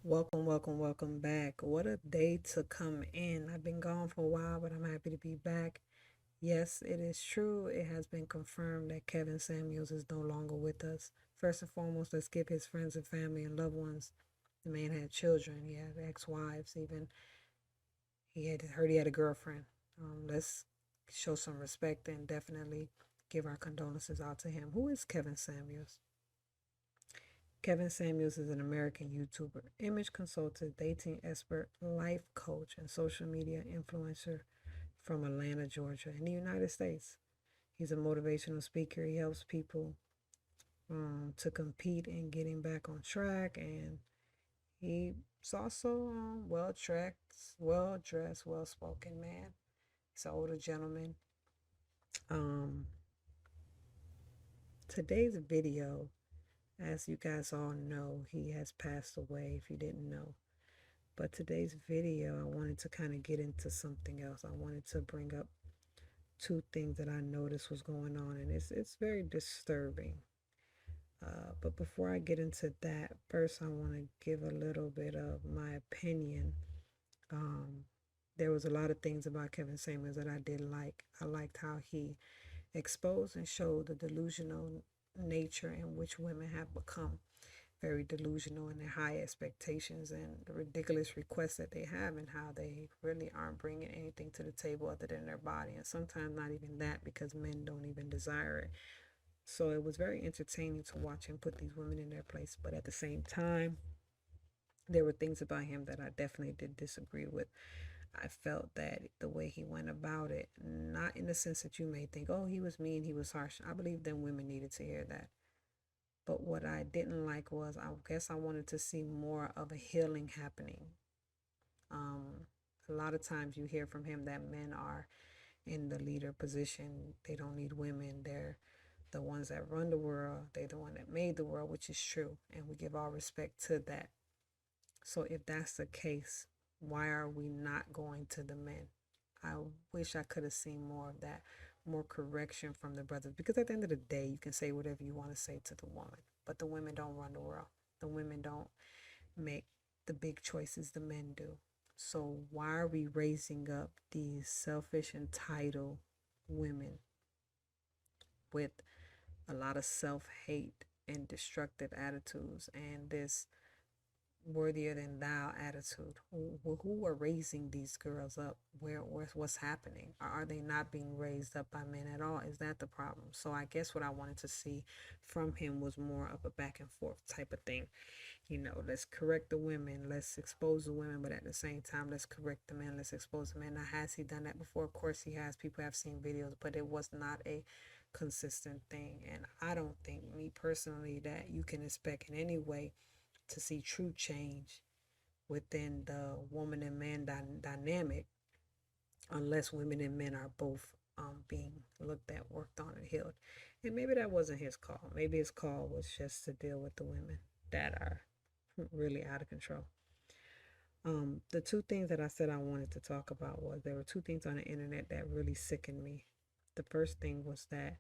Welcome back. What a day to come in. I've been gone for a while, but I'm happy to be back. Yes, it is true. It has been confirmed that Kevin Samuels is no longer with us. First and foremost, let's give his friends and family and loved ones. The man had children, he had ex-wives, even he had heard he had a girlfriend. Let's show some respect and definitely give our condolences out to him. Who is Kevin Samuels? Kevin Samuels is an American YouTuber, image consultant, dating expert, life coach, and social media influencer from Atlanta, Georgia, in the United States. He's a motivational speaker. He helps people to compete and getting back on track. And he's also well dressed, well spoken man. He's an older gentleman. Um, Today's video, as you guys all know, he has passed away if you didn't know. But today's video, I wanted to kind of get into something else. I wanted to bring up two things that I noticed was going on, and it's very disturbing. But before I get into that, first I want to give a little bit of my opinion. Um, there was a lot of things about Kevin Samuels that I did like. I liked how he exposed and showed the delusional nature in which women have become very delusional in their high expectations and the ridiculous requests that they have, and how they really aren't bringing anything to the table other than their body, and sometimes not even that, because men don't even desire it. So it was very entertaining to watch him put these women in their place, but at the same time, there were things about him that I definitely did disagree with. I felt that the way he went about it, not in the sense that you may think, oh, he was mean, he was harsh. I believe them women needed to hear that. But what I didn't like was, I guess I wanted to see more of a healing happening. Um, a lot of times you hear from him that men are in the leader position. They don't need women. They're the ones that run the world. They're the one that made the world, which is true. And we give all respect to that. So if that's the case, why are we not going to the men? I wish I could have seen more of that, more correction from the brothers. Because at the end of the day, you can say whatever you want to say to the woman, but the women don't run the world. The women don't make the big choices the men do. So why are we raising up these selfish, entitled women with a lot of self-hate and destructive attitudes and this worthier than thou attitude? Who are raising these girls up? What's happening? Are they not being raised up by men at all? Is that the problem? So I guess what I wanted to see from him was more of a back and forth type of thing. Let's correct the women, let's expose the women, but at the same time, let's correct the men, let's expose the men. Now, has he done that before? Of course he has. People have seen videos, but it was not a consistent thing. And I don't think, me personally, that you can expect in any way to see true change within the woman and man dynamic unless women and men are both being looked at, worked on, and healed. And maybe that wasn't his call. Maybe his call was just to deal with the women that are really out of control. The two things that I said I wanted to talk about was, there were two things on the internet that really sickened me. The first thing was that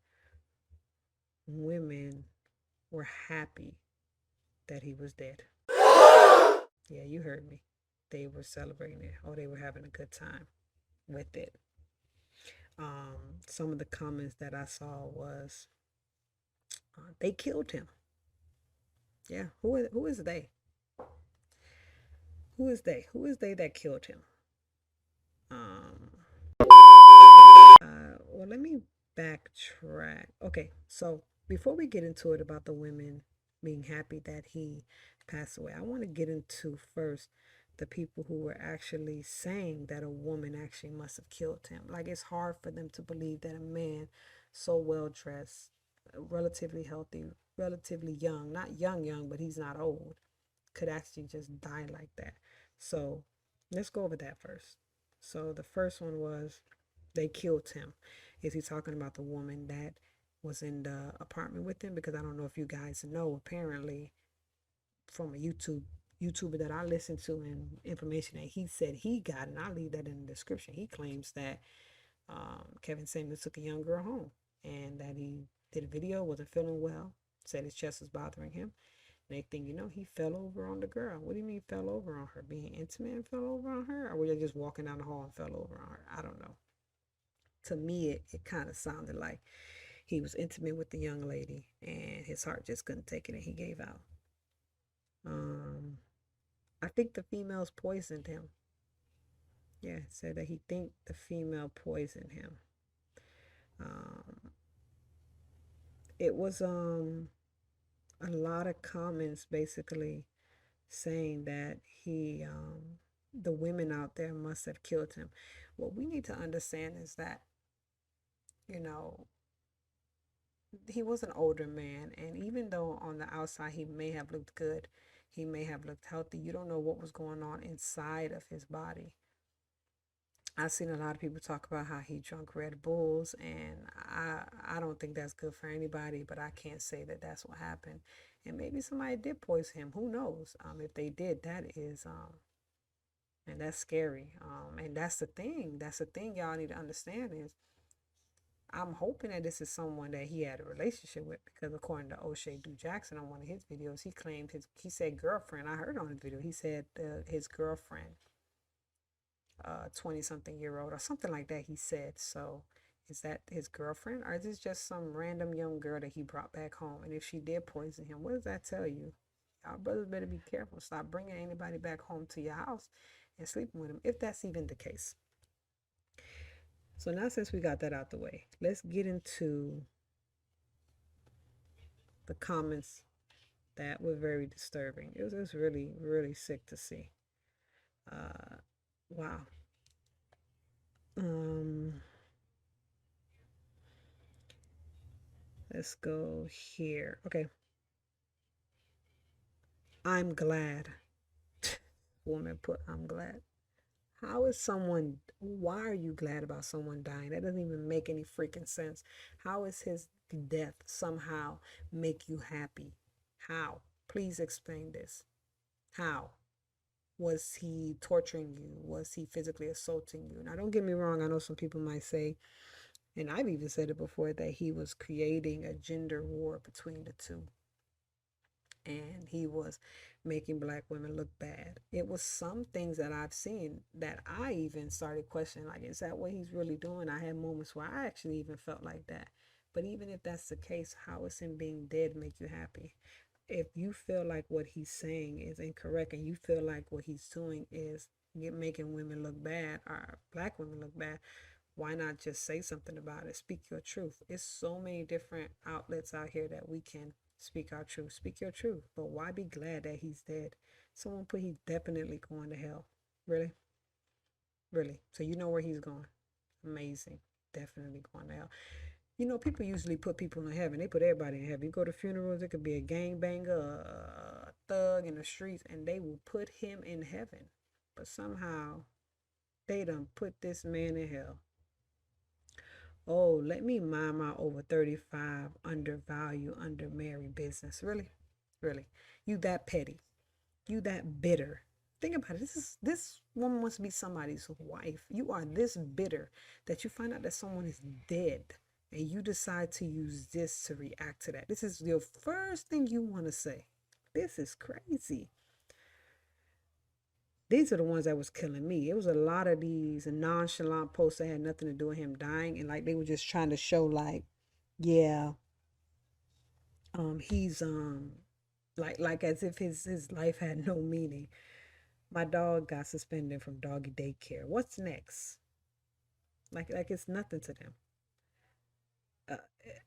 women were happy that he was dead. Yeah, you heard me. They were celebrating it, or they were having a good time with it. Some of the comments that I saw was, they killed him. Yeah, who is they? Who is they? Who is they that killed him? Um, well, let me backtrack. Okay, so before we get into it about the women being happy that he passed away, I want to get into first the people who were actually saying that a woman actually must have killed him. Like, it's hard for them to believe that a man so well dressed, relatively healthy, relatively young, not young, but he's not old, could actually just die like that. So let's go over that first. So the first one was, they killed him. Is he talking about the woman that was in the apartment with him? Because I don't know if you guys know, apparently from a YouTuber that I listened to, and information that he said he got, and I'll leave that in the description. He claims that Kevin Samuels took a young girl home, and that he did a video, wasn't feeling well, said his chest was bothering him, And they think, he fell over on the girl. What do you mean fell over on her? Being intimate and fell over on her? Or were they just walking down the hall and fell over on her? I don't know. To me, it kind of sounded like he was intimate with the young lady and his heart just couldn't take it and he gave out. Um, I think the females poisoned him. Yeah, said that he think the female poisoned him. Um, it was a lot of comments basically saying that the women out there must have killed him. What we need to understand is that, you know, he was an older man, and even though on the outside he may have looked good, he may have looked healthy, you don't know what was going on inside of his body. I've seen a lot of people talk about how he drank Red Bulls, and I don't think that's good for anybody, but I can't say that that's what happened. And maybe somebody did poison him. Who knows? If they did, that is and that's scary. And that's the thing. That's the thing y'all need to understand is I'm hoping that this is someone that he had a relationship with because according to O'Shea Du Jackson on one of his videos, he said girlfriend. I heard on his video he said his girlfriend 20 something year old or something like that, he said. So is that his girlfriend or is this just some random young girl that he brought back home? And if she did poison him, what does that tell you? Y'all brothers better be careful. Stop bringing anybody back home to your house and sleeping with them, if that's even the case. So now since we got that out the way, let's get into the comments that were very disturbing. It was really, really sick to see. Uh, wow. Um, let's go here. Okay. I'm glad. Woman put, I'm glad. How is someone, why are you glad about someone dying? That doesn't even make any freaking sense. How is his death somehow make you happy? How? Please explain this. How? Was he torturing you? Was he physically assaulting you? Now, don't get me wrong. I know some people might say, and I've even said it before, that he was creating a gender war between the two and he was making black women look bad. It was some things that I've seen that I even started questioning, like, is that what he's really doing? I had moments where I actually even felt like that. But even if that's the case, how is him being dead make you happy? If you feel like what he's saying is incorrect and you feel like what he's doing is making women look bad or black women look bad, why not just say something about it? Speak your truth. It's so many different outlets out here that we can speak our truth. Speak your truth. But why be glad that he's dead? Someone put he's definitely going to hell. Really? Really? So you know where he's going. Amazing. Definitely going to hell. People usually put people in heaven. They put everybody in heaven. You go to funerals, it could be a gangbanger, a thug in the streets, and they will put him in heaven. But somehow they done put this man in hell. Oh, let me mind my over 35 undervalue, undermarried business. Really? Really? You that petty. You that bitter. Think about it. This woman wants to be somebody's wife. You are this bitter that you find out that someone is dead and you decide to use this to react to that. This is your first thing you want to say. This is crazy. These are the ones that was killing me. It was a lot of these nonchalant posts that had nothing to do with him dying, and like they were just trying to show, like, yeah, he's like as if his life had no meaning. My dog got suspended from doggy daycare. What's next? Like it's nothing to them. Uh,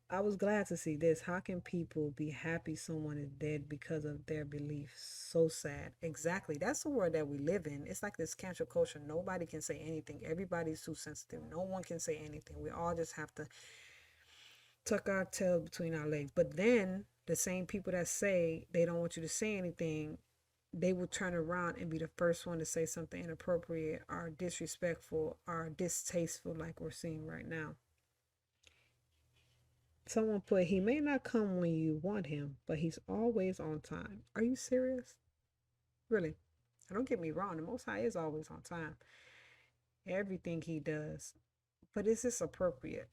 I was glad to see this. How can people be happy someone is dead because of their beliefs? So sad. Exactly. That's the world that we live in. It's like this cancel culture. Nobody can say anything. Everybody's too sensitive. No one can say anything. We all just have to tuck our tail between our legs. But then the same people that say they don't want you to say anything, they will turn around and be the first one to say something inappropriate or disrespectful or distasteful, like we're seeing right now. Someone put, he may not come when you want him, but he's always on time. Are you serious? Really? Don't get me wrong, the Most High is always on time. Everything he does. But is this appropriate?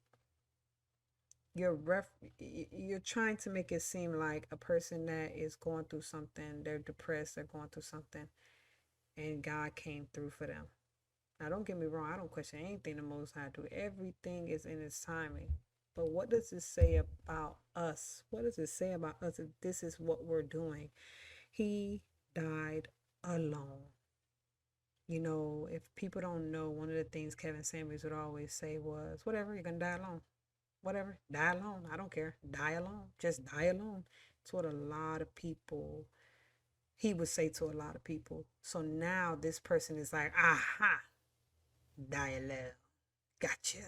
you're trying to make it seem like a person that is going through something, they're depressed, they're going through something, and God came through for them. Now, don't get me wrong, I don't question anything the Most High do. Everything is in its timing. But what does it say about us? What does it say about us if this is what we're doing? He died alone. You know, if people don't know, one of the things Kevin Samuels would always say was, whatever, you're going to die alone. Whatever, die alone. I don't care. Die alone. Just die alone. It's what a lot of people, he would say to a lot of people. So now this person is like, aha, die alone. Gotcha.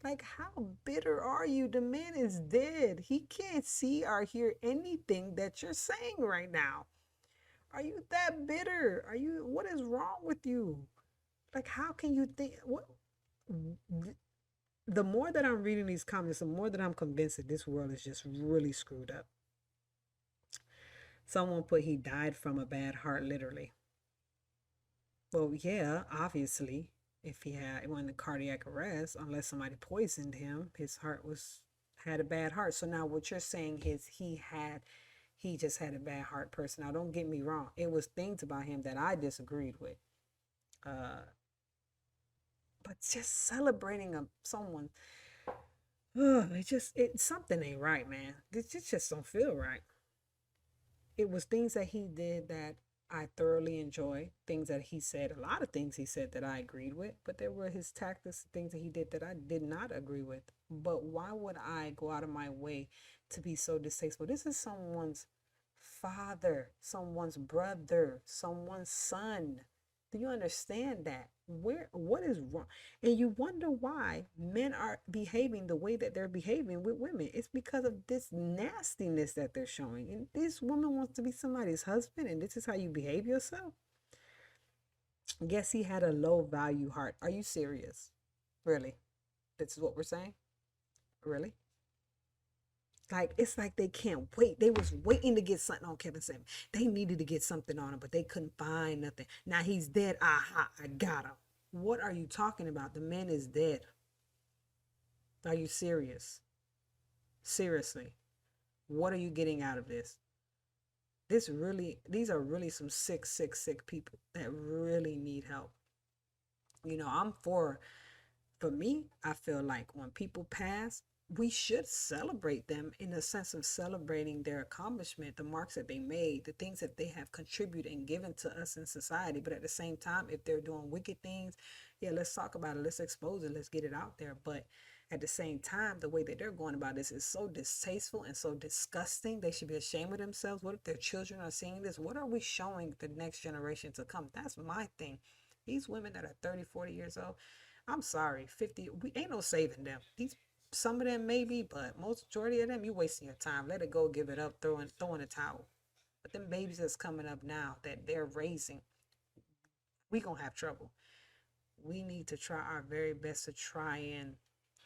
Like, how bitter are you? The man is dead. He can't see or hear anything that you're saying right now. Are you that bitter? What is wrong with you? Like, how can you think, what? The more that I'm reading these comments, the more that I'm convinced that this world is just really screwed up. Someone put he died from a bad heart, literally. Well, yeah, obviously, if he had went in cardiac arrest, unless somebody poisoned him, his heart was had a bad heart. So now what you're saying is he just had a bad heart person. Now don't get me wrong. It was things about him that I disagreed with. Uh but just celebrating someone, it something ain't right, man. It just don't feel right. It was things that he did that I thoroughly enjoy. Things that he said, a lot of things he said that I agreed with, but there were his tactics, things that he did that I did not agree with. But why would I go out of my way to be so distasteful? This is someone's father, someone's brother, someone's son. Do you understand that? What is wrong? And you wonder why men are behaving the way that they're behaving with women. It's because of this nastiness that they're showing. And this woman wants to be somebody's husband, and this is how you behave yourself? Yes, he had a low value heart. Are you serious? Really? This is what we're saying? Really? Like, it's like they can't wait. They was waiting to get something on Kevin Samuels. They needed to get something on him, but they couldn't find nothing. Now he's dead. Aha, I got him. What are you talking about? The man is dead. Are you serious? Seriously. What are you getting out of this? These are really some sick, sick, sick people that really need help. You know, for me, I feel like when people pass, we should celebrate them in the sense of celebrating their accomplishment, the marks that they made, the things that they have contributed and given to us in society. But at the same time, if they're doing wicked things, yeah, let's talk about it. Let's expose it. Let's get it out there. But at the same time, the way that they're going about this is so distasteful and so disgusting. They should be ashamed of themselves. What if their children are seeing this? What are we showing the next generation to come? That's my thing. These women that are 30, 40 years old, I'm sorry, 50, we ain't no saving them. These some of them maybe, but most majority of them, you wasting your time. Let it go, give it up, throwing a towel. But them babies that's coming up now that they're raising, we gonna have trouble. We need to try our very best to try and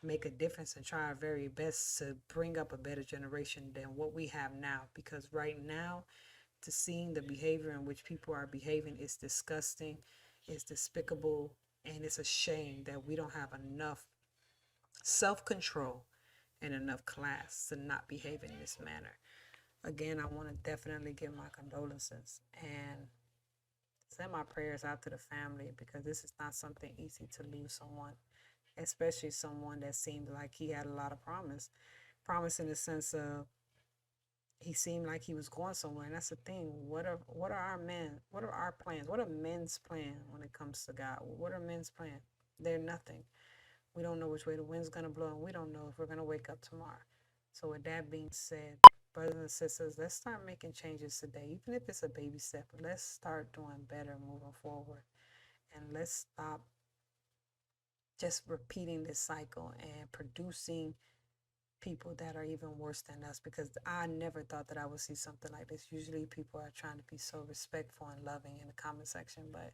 make a difference and try our very best to bring up a better generation than what we have now. Because right now, to seeing the behavior in which people are behaving is disgusting, it's despicable, and it's a shame that we don't have enough self-control and enough class to not behave in this manner. Again, I want to definitely give my condolences and send my prayers out to the family, because this is not something easy to lose someone, especially someone that seemed like he had a lot of promise. Promise in the sense of he seemed like he was going somewhere, and that's the thing. What are our men? What are our plans? What are men's plan when it comes to God? What are men's plan? They're nothing. We don't know which way the wind's going to blow, and we don't know if we're going to wake up tomorrow. So with that being said, brothers and sisters, let's start making changes today. Even if it's a baby step, let's start doing better moving forward. And let's stop just repeating this cycle and producing people that are even worse than us, because I never thought that I would see something like this. Usually people are trying to be so respectful and loving in the comment section, but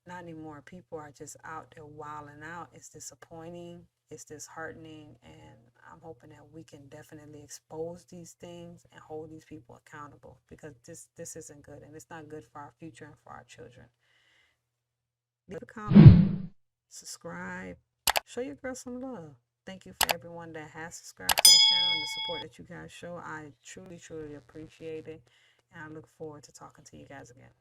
not anymore. People are just out there wilding out. It's disappointing. It's disheartening. And I'm hoping that we can definitely expose these things and hold these people accountable, because this isn't good, and it's not good for our future and for our children. Leave a comment, subscribe, show your girl some love. thank you for everyone that has subscribed to the channel and the support that you guys show. I truly, truly appreciate it. And I look forward to talking to you guys again.